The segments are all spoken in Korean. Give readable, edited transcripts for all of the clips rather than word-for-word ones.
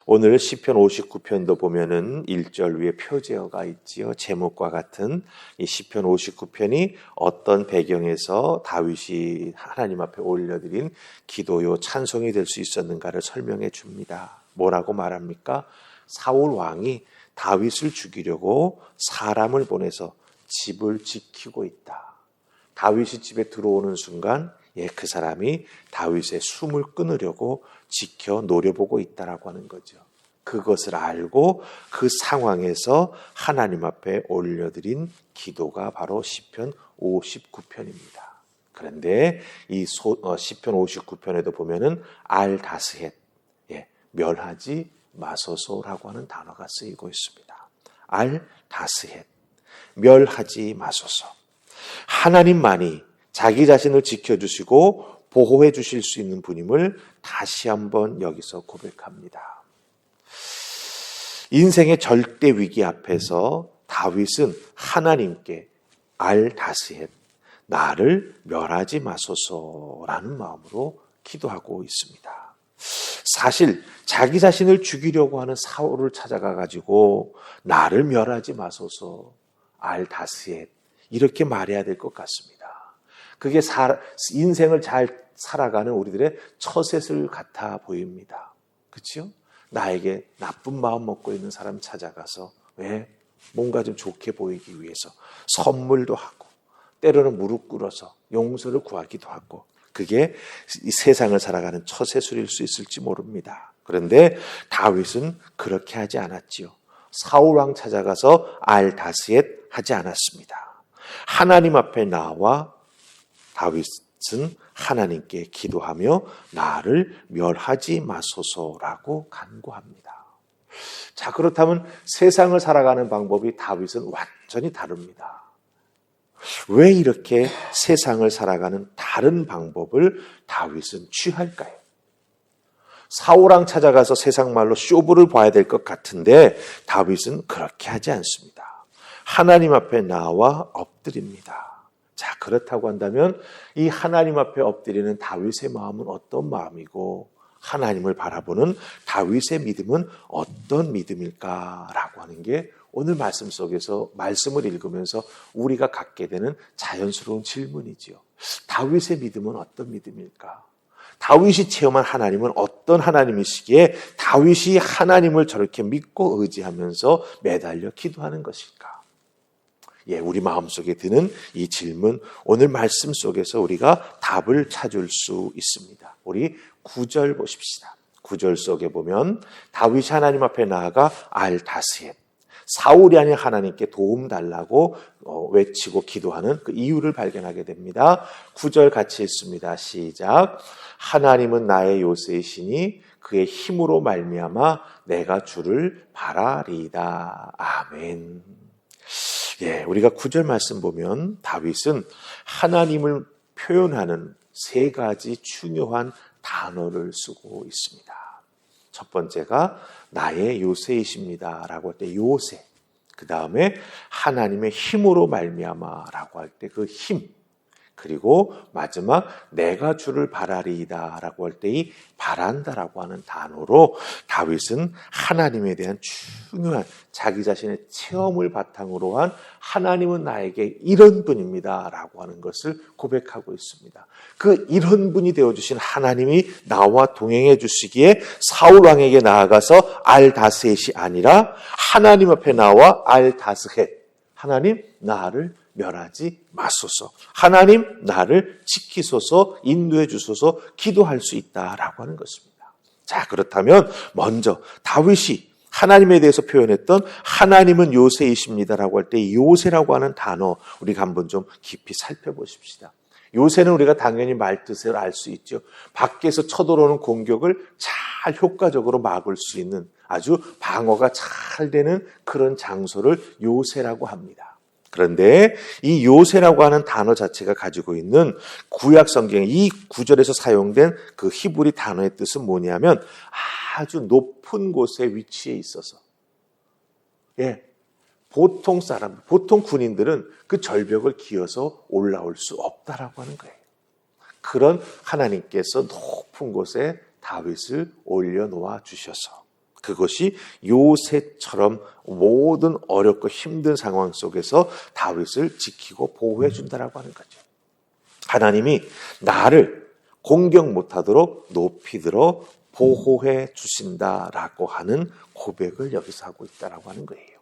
오늘 시편 59편도 보면은 1절 위에 표제어가 있지요. 제목과 같은 이 시편 59편이 어떤 배경에서 다윗이 하나님 앞에 올려드린 기도요 찬송이 될 수 있었는가를 설명해 줍니다. 뭐라고 말합니까? 사울 왕이 다윗을 죽이려고 사람을 보내서 집을 지키고 있다. 다윗이 집에 들어오는 순간 그 사람이 다윗의 숨을 끊으려고 지켜 노려보고 있다라고 하는 거죠. 그것을 알고 그 상황에서 하나님 앞에 올려드린 기도가 바로 시편 59편입니다. 그런데 이 시편 59편에도 보면은 알다스헷, 멸하지 마소서라고 하는 단어가 쓰이고 있습니다. 알다스헷, 멸하지 마소서. 하나님만이 자기 자신을 지켜주시고 보호해 주실 수 있는 분임을 다시 한번 여기서 고백합니다. 인생의 절대 위기 앞에서 다윗은 하나님께 알다스헷, 나를 멸하지 마소서라는 마음으로 기도하고 있습니다. 사실 자기 자신을 죽이려고 하는 사울을 찾아가 가지고 나를 멸하지 마소서, 알다스헷 이렇게 말해야 될 것 같습니다. 그게 인생을 잘 살아가는 우리들의 처세술 같아 보입니다. 그렇죠? 나에게 나쁜 마음 먹고 있는 사람 찾아가서 뭔가 좀 좋게 보이기 위해서 선물도 하고 때로는 무릎 꿇어서 용서를 구하기도 하고 그게 이 세상을 살아가는 처세술일 수 있을지 모릅니다. 그런데 다윗은 그렇게 하지 않았지요. 사울왕 찾아가서 알다스헷 하지 않았습니다. 하나님 앞에 나와 다윗은 하나님께 기도하며 나를 멸하지 마소서라고 간구합니다. 자, 그렇다면 세상을 살아가는 방법이 다윗은 완전히 다릅니다. 왜 이렇게 세상을 살아가는 다른 방법을 다윗은 취할까요? 사울왕 찾아가서 세상 말로 쇼부를 봐야 될 것 같은데 다윗은 그렇게 하지 않습니다. 하나님 앞에 나와 엎드립니다. 자, 그렇다고 한다면 이 하나님 앞에 엎드리는 다윗의 마음은 어떤 마음이고 하나님을 바라보는 다윗의 믿음은 어떤 믿음일까라고 하는 게 오늘 말씀 속에서 말씀을 읽으면서 우리가 갖게 되는 자연스러운 질문이지요. 다윗의 믿음은 어떤 믿음일까? 다윗이 체험한 하나님은 어떤 하나님이시기에 다윗이 하나님을 저렇게 믿고 의지하면서 매달려 기도하는 것일까? 우리 마음속에 드는 이 질문, 오늘 말씀 속에서 우리가 답을 찾을 수 있습니다. 우리 9절 보십시다. 9절 속에 보면 다윗이 하나님 앞에 나아가 알다스헷, 사울이 아닌 하나님께 도움 달라고 외치고 기도하는 그 이유를 발견하게 됩니다. 9절 같이 읽습니다. 시작. 하나님은 나의 요새이시니 그의 힘으로 말미암아 내가 주를 바라리이다. 아멘. 우리가 9절 말씀 보면 다윗은 하나님을 표현하는 세 가지 중요한 단어를 쓰고 있습니다. 첫 번째가 나의 요새이십니다 라고 할 때 요새, 그 다음에 하나님의 힘으로 말미암아 라고 할 때 그 힘, 그리고 마지막 내가 주를 바라리이다 라고 할 때 이 바란다라고 하는 단어로 다윗은 하나님에 대한 중요한 자기 자신의 체험을 바탕으로 한 하나님은 나에게 이런 분입니다 라고 하는 것을 고백하고 있습니다. 그 이런 분이 되어주신 하나님이 나와 동행해 주시기에 사울왕에게 나아가서 알다스헷이 아니라 하나님 앞에 나와 알다스헷, 하나님 나를 멸하지 마소서, 하나님 나를 지키소서, 인도해 주소서 기도할 수 있다라고 하는 것입니다. 자, 그렇다면 먼저 다윗이 하나님에 대해서 표현했던 하나님은 요새이십니다라고 할 때 요새라고 하는 단어 우리가 한번 좀 깊이 살펴보십시다. 요새는 우리가 당연히 말뜻을 알 수 있죠. 밖에서 쳐들어오는 공격을 잘 효과적으로 막을 수 있는 아주 방어가 잘 되는 그런 장소를 요새라고 합니다. 그런데 이 요새라고 하는 단어 자체가 가지고 있는 구약 성경의 이 구절에서 사용된 그 히브리 단어의 뜻은 뭐냐면 아주 높은 곳에 위치해 있어서 보통 사람, 보통 군인들은 그 절벽을 기어서 올라올 수 없다라고 하는 거예요. 그런 하나님께서 높은 곳에 다윗을 올려놓아 주셔서 그것이 요새처럼 모든 어렵고 힘든 상황 속에서 다윗을 지키고 보호해 준다라고 하는 거죠. 하나님이 나를 공격 못하도록 높이 들어 보호해 주신다라고 하는 고백을 여기서 하고 있다라고 하는 거예요.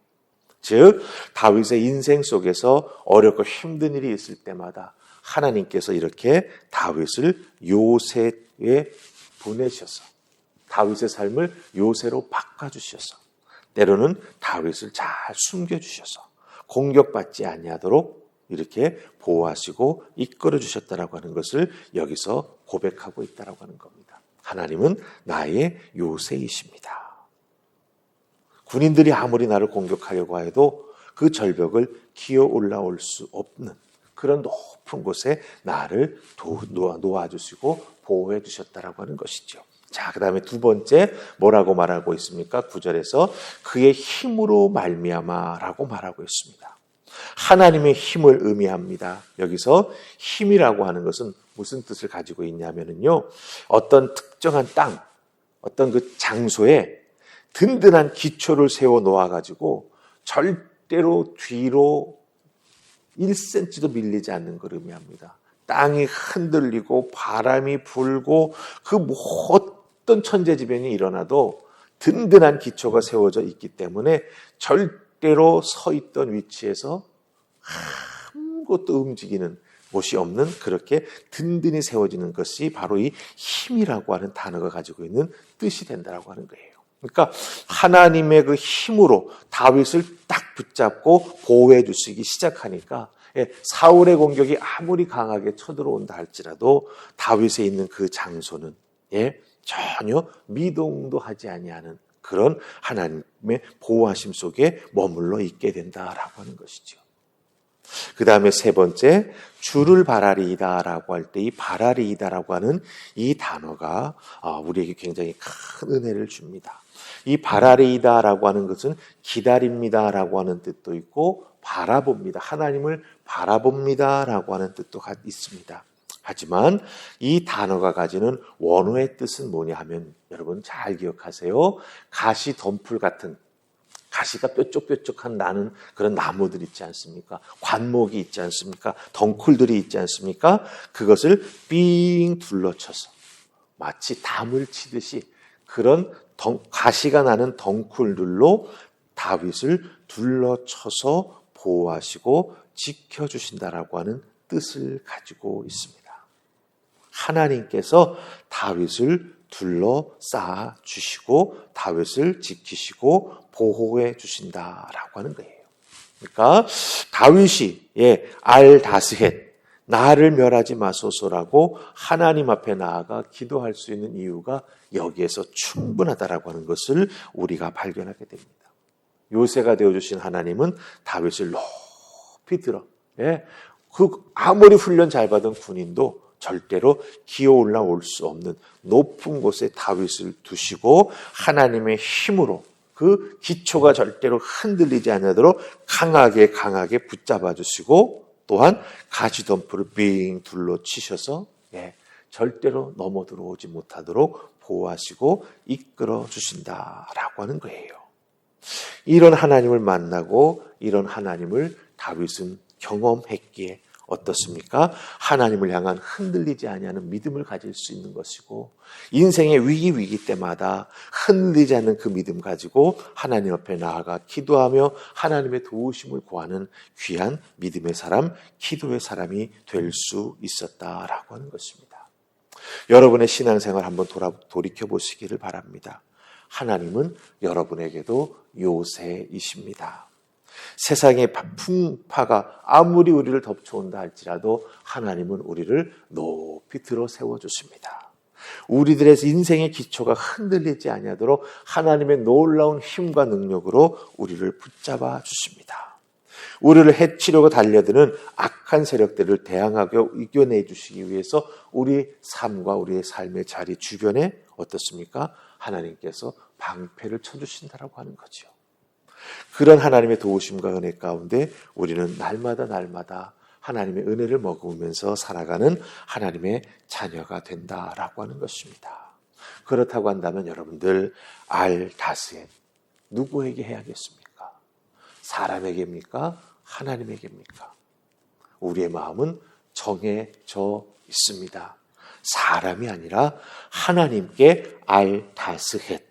즉 다윗의 인생 속에서 어렵고 힘든 일이 있을 때마다 하나님께서 이렇게 다윗을 요새에 보내셔서 다윗의 삶을 요새로 바꿔주셔서 때로는 다윗을 잘 숨겨주셔서 공격받지 아니하도록 이렇게 보호하시고 이끌어 주셨다라고 하는 것을 여기서 고백하고 있다라고 하는 겁니다. 하나님은 나의 요새이십니다. 군인들이 아무리 나를 공격하려고 해도 그 절벽을 기어 올라올 수 없는 그런 높은 곳에 나를 놓아주시고 보호해 주셨다라고 하는 것이죠. 자, 그 다음에 두 번째 뭐라고 말하고 있습니까? 9절에서 그의 힘으로 말미암아라고 말하고 있습니다. 하나님의 힘을 의미합니다. 여기서 힘이라고 하는 것은 무슨 뜻을 가지고 있냐면요, 어떤 특정한 땅, 어떤 그 장소에 든든한 기초를 세워 놓아가지고 절대로 뒤로 1cm도 밀리지 않는 걸 의미합니다. 땅이 흔들리고 바람이 불고 그 어떤 천재지변이 일어나도 든든한 기초가 세워져 있기 때문에 절대로 서 있던 위치에서 아무것도 움직이는 곳이 없는 그렇게 든든히 세워지는 것이 바로 이 힘이라고 하는 단어가 가지고 있는 뜻이 된다라고 하는 거예요. 그러니까 하나님의 그 힘으로 다윗을 딱 붙잡고 보호해 주시기 시작하니까 사울의 공격이 아무리 강하게 쳐들어온다 할지라도 다윗에 있는 그 장소는 전혀 미동도 하지 아니하는 그런 하나님의 보호하심 속에 머물러 있게 된다라고 하는 것이죠. 그 다음에 세 번째, 주를 바라리이다라고 할 때 이 바라리이다라고 하는 이 단어가 우리에게 굉장히 큰 은혜를 줍니다. 이 바라리이다라고 하는 것은 기다립니다라고 하는 뜻도 있고 바라봅니다. 하나님을 바라봅니다라고 하는 뜻도 있습니다. 하지만 이 단어가 가지는 원어의 뜻은 뭐냐 하면 여러분 잘 기억하세요. 가시 덤풀 같은 가시가 뾰족뾰족한 나는 그런 나무들 있지 않습니까? 관목이 있지 않습니까? 덩쿨들이 있지 않습니까? 그것을 삥 둘러쳐서 마치 담을 치듯이 그런 가시가 나는 덩쿨들로 다윗을 둘러쳐서 보호하시고 지켜주신다라고 하는 뜻을 가지고 있습니다. 하나님께서 다윗을 둘러싸 주시고 다윗을 지키시고 보호해 주신다라고 하는 거예요. 그러니까 다윗이 알다스헷 나를 멸하지 마소서라고 하나님 앞에 나아가 기도할 수 있는 이유가 여기에서 충분하다라고 하는 것을 우리가 발견하게 됩니다. 요새가 되어주신 하나님은 다윗을 높이 들어 아무리 훈련 잘 받은 군인도 절대로 기어 올라올 수 없는 높은 곳에 다윗을 두시고 하나님의 힘으로 그 기초가 절대로 흔들리지 않도록 강하게 붙잡아 주시고 또한 가시덤불을 빙 둘러치셔서 절대로 넘어 들어오지 못하도록 보호하시고 이끌어 주신다라고 하는 거예요. 이런 하나님을 만나고 이런 하나님을 다윗은 경험했기에 어떻습니까? 하나님을 향한 흔들리지 아니하는 믿음을 가질 수 있는 것이고 인생의 위기 때마다 흔들리지 않는 그 믿음 가지고 하나님 앞에 나아가 기도하며 하나님의 도우심을 구하는 귀한 믿음의 사람, 기도의 사람이 될 수 있었다라고 하는 것입니다. 여러분의 신앙생활 한번 돌이켜 보시기를 바랍니다. 하나님은 여러분에게도 요새이십니다. 세상의 풍파가 아무리 우리를 덮쳐온다 할지라도 하나님은 우리를 높이 들어 세워주십니다. 우리들의 인생의 기초가 흔들리지 아니하도록 하나님의 놀라운 힘과 능력으로 우리를 붙잡아 주십니다. 우리를 해치려고 달려드는 악한 세력들을 대항하고 이겨내 주시기 위해서 우리 삶과 우리의 삶의 자리 주변에 어떻습니까? 하나님께서 방패를 쳐주신다라고 하는 거죠. 그런 하나님의 도우심과 은혜 가운데 우리는 날마다 하나님의 은혜를 머금으면서 살아가는 하나님의 자녀가 된다라고 하는 것입니다. 그렇다고 한다면 여러분들 알다스헷 누구에게 해야겠습니까? 사람에게입니까? 하나님에게입니까? 우리의 마음은 정해져 있습니다. 사람이 아니라 하나님께 알다스헷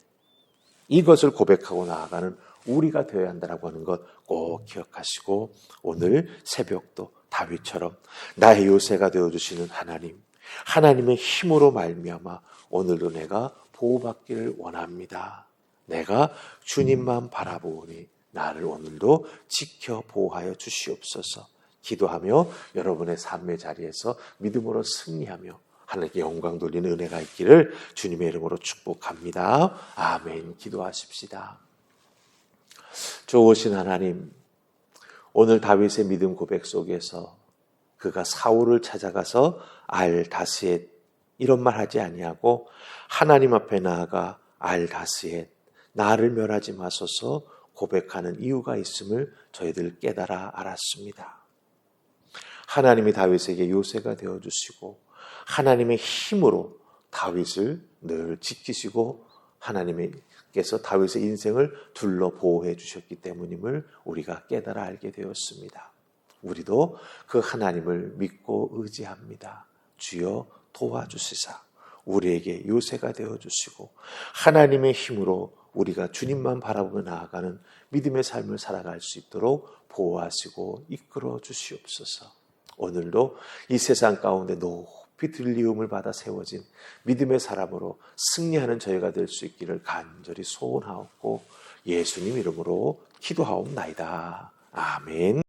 이것을 고백하고 나아가는 우리가 되어야 한다라고 하는 것 꼭 기억하시고 오늘 새벽도 다윗처럼 나의 요새가 되어주시는 하나님, 하나님의 힘으로 말미암아 오늘도 내가 보호받기를 원합니다. 내가 주님만 바라보니 나를 오늘도 지켜 보호하여 주시옵소서. 기도하며 여러분의 삶의 자리에서 믿음으로 승리하며 하나님께 영광 돌리는 은혜가 있기를 주님의 이름으로 축복합니다. 아멘. 기도하십시다. 좋으신 하나님, 오늘 다윗의 믿음 고백 속에서 그가 사울을 찾아가서 알다스헷 이런 말 하지 아니하고 하나님 앞에 나아가 알다스헷 나를 멸하지 마소서 고백하는 이유가 있음을 저희들 깨달아 알았습니다. 하나님이 다윗에게 요새가 되어주시고 하나님의 힘으로 다윗을 늘 지키시고 하나님께서 다윗의 인생을 둘러 보호해 주셨기 때문임을 우리가 깨달아 알게 되었습니다. 우리도 그 하나님을 믿고 의지합니다. 주여 도와주시사 우리에게 요새가 되어주시고 하나님의 힘으로 우리가 주님만 바라보며 나아가는 믿음의 삶을 살아갈 수 있도록 보호하시고 이끌어 주시옵소서. 오늘도 이 세상 가운데 높이 들리움을 받아 세워진 믿음의 사람으로 승리하는 저희가 될 수 있기를 간절히 소원하옵고 예수님 이름으로 기도하옵나이다. 아멘.